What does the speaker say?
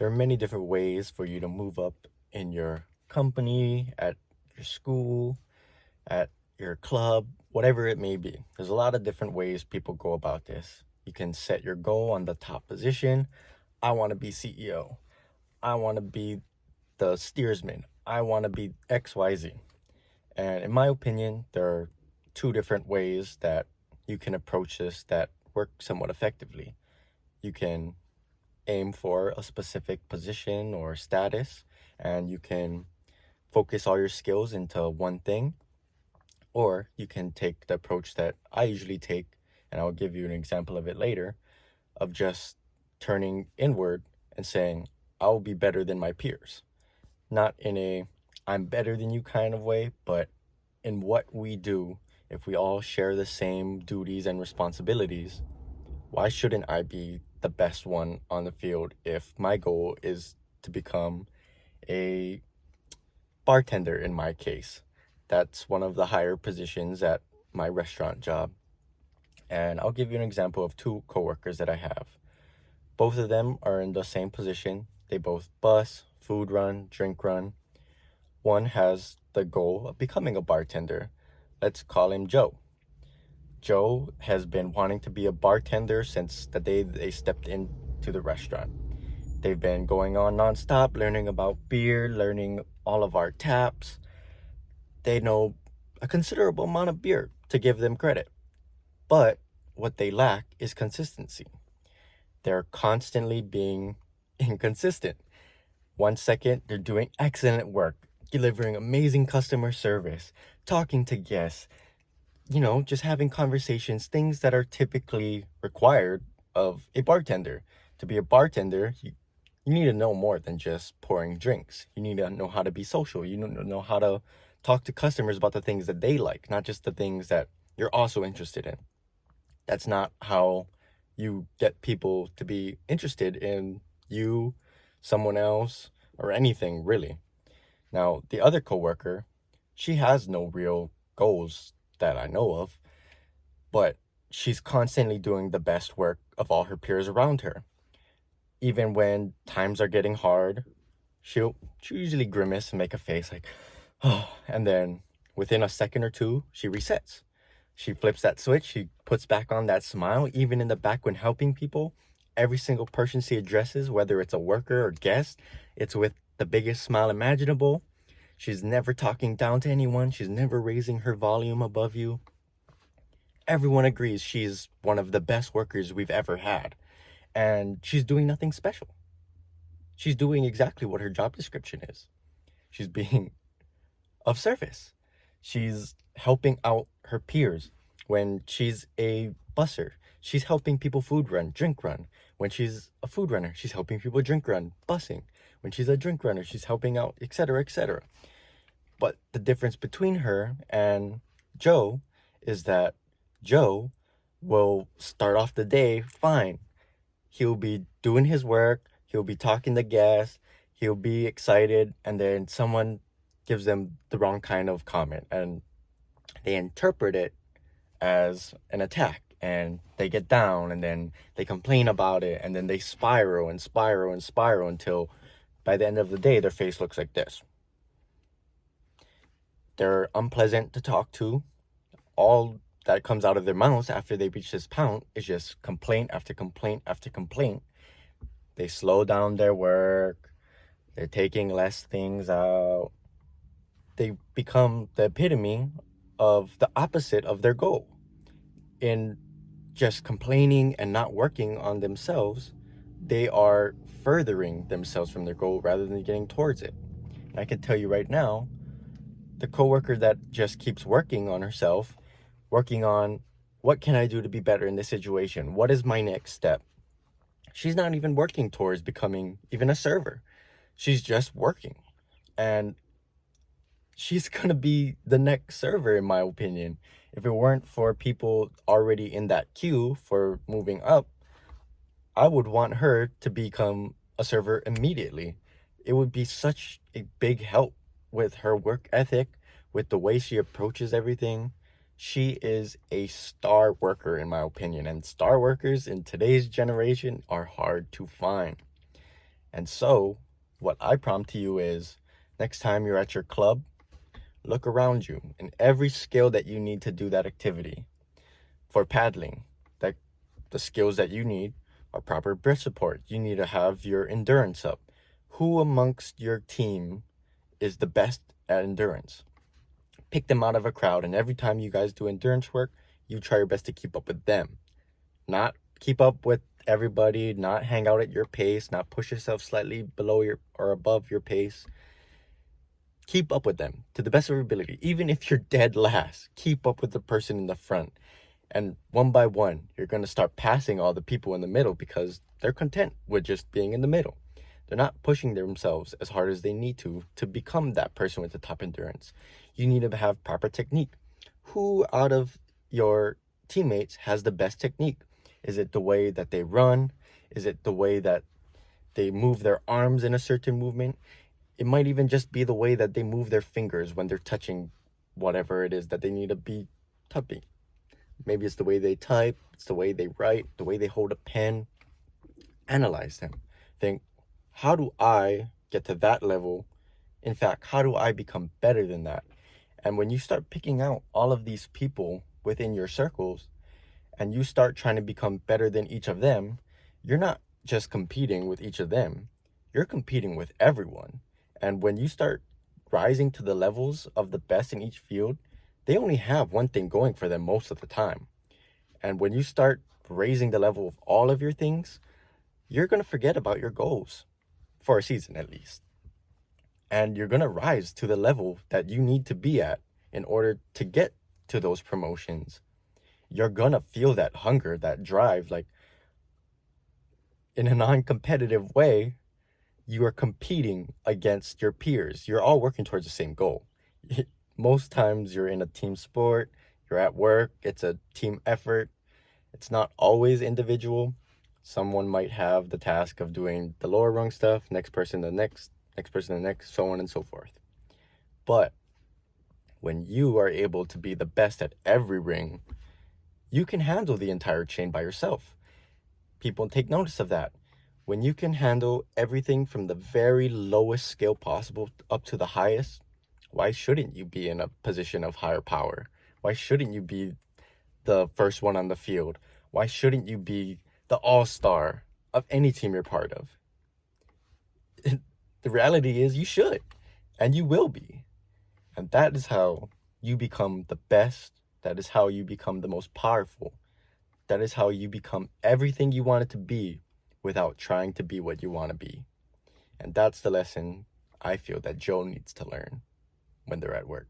There are many different ways for you to move up in your company, at your school, at your club, whatever it may be. There's a lot of different ways people go about this. You can set your goal on the top position. I want to be CEO. I want to be the steersman. I want to be XYZ. And in my opinion, there are two different ways that you can approach this that work somewhat effectively. You can aim for a specific position or status, and you can focus all your skills into one thing, or you can take the approach that I usually take, and I'll give you an example of it later, of just turning inward and saying, I'll be better than my peers. Not in a I'm better than you kind of way, but in what we do, if we all share the same duties and responsibilities, why shouldn't I be the best one on the field if my goal is to become a bartender in my case? That's one of the higher positions at my restaurant job. And I'll give you an example of two coworkers that I have. Both of them are in the same position. They both bus, food run, drink run. One has the goal of becoming a bartender. Let's call him Joe. Joe has been wanting to be a bartender since the day they stepped into the restaurant. They've been going on nonstop, learning about beer, learning all of our taps. They know a considerable amount of beer, to give them credit. But what they lack is consistency. They're constantly being inconsistent. 1 second, they're doing excellent work, delivering amazing customer service, talking to guests, just having conversations, things that are typically required of a bartender. To be a bartender, you need to know more than just pouring drinks. You need to know how to be social. You need to know how to talk to customers about the things that they like, not just the things that you're also interested in. That's not how you get people to be interested in you, someone else, or anything really. Now, the other coworker, she has no real goals that I know of, but she's constantly doing the best work of all her peers around her. Even when times are getting hard, she'll usually grimace and make a face like, oh, and then within a second or two, she resets. She flips that switch, she puts back on that smile, even in the back when helping people. Every single person she addresses, whether it's a worker or guest, it's with the biggest smile imaginable. She's never talking down to anyone. She's never raising her volume above you. Everyone agrees she's one of the best workers we've ever had. And she's doing nothing special. She's doing exactly what her job description is. She's being of service. She's helping out her peers. When she's a busser, she's helping people food run, drink run. When she's a food runner, she's helping people drink run, busing. When she's a drink runner, she's helping out, etc., etc. But the difference between her and Joe is that Joe will start off the day fine. He'll be doing his work, he'll be talking to guests, he'll be excited, and then someone gives them the wrong kind of comment, and they interpret it as an attack, and they get down, and then they complain about it, and then they spiral and spiral and spiral until by the end of the day, their face looks like this. They're unpleasant to talk to. All that comes out of their mouths after they reach this point is just complaint after complaint after complaint. They slow down their work. They're taking less things out. They become the epitome of the opposite of their goal. In just complaining and not working on themselves, they are furthering themselves from their goal rather than getting towards it. And I can tell you right now, the coworker that just keeps working on herself, working on what can I do to be better in this situation? What is my next step? She's not even working towards becoming even a server. She's just working. And she's going to be the next server, in my opinion. If it weren't for people already in that queue for moving up, I would want her to become a server immediately. It would be such a big help with her work ethic, with the way she approaches everything. She is a star worker, in my opinion, and star workers in today's generation are hard to find. And so, what I prompt to you is, next time you're at your club, look around you and every skill that you need to do that activity. For paddling, that the skills that you need are proper breath support. You need to have your endurance up. Who amongst your team is the best at endurance? Pick them out of a crowd, and every time you guys do endurance work, you try your best to keep up with them. Not keep up with everybody, not hang out at your pace, not push yourself slightly below your or above your pace. Keep up with them to the best of your ability. Even if you're dead last, keep up with the person in the front. And one by one, you're going to start passing all the people in the middle because they're content with just being in the middle. They're not pushing themselves as hard as they need to become that person with the top endurance. You need to have proper technique. Who out of your teammates has the best technique? Is it the way that they run? Is it the way that they move their arms in a certain movement? It might even just be the way that they move their fingers when they're touching whatever it is that they need to be touching. Maybe it's the way they type, it's the way they write, the way they hold a pen. Analyze them. Think, how do I get to that level? In fact, how do I become better than that? And when you start picking out all of these people within your circles and you start trying to become better than each of them, you're not just competing with each of them, you're competing with everyone. And when you start rising to the levels of the best in each field, they only have one thing going for them most of the time. And when you start raising the level of all of your things, you're going to forget about your goals for a season at least. And you're going to rise to the level that you need to be at in order to get to those promotions. You're going to feel that hunger, that drive, like in a non-competitive way, you are competing against your peers. You're all working towards the same goal. Most times you're in a team sport, you're at work, it's a team effort. It's not always individual. Someone might have the task of doing the lower rung stuff, next person the next person the next, so on and so forth. But when you are able to be the best at every ring, you can handle the entire chain by yourself. People take notice of that. When you can handle everything from the very lowest scale possible up to the highest, why shouldn't you be in a position of higher power? Why shouldn't you be the first one on the field? Why shouldn't you be the all-star of any team you're part of? The reality is you should, and you will be. And that is how you become the best. That is how you become the most powerful. That is how you become everything you want it to be without trying to be what you want to be. And that's the lesson I feel that Joe needs to learn when they're at work.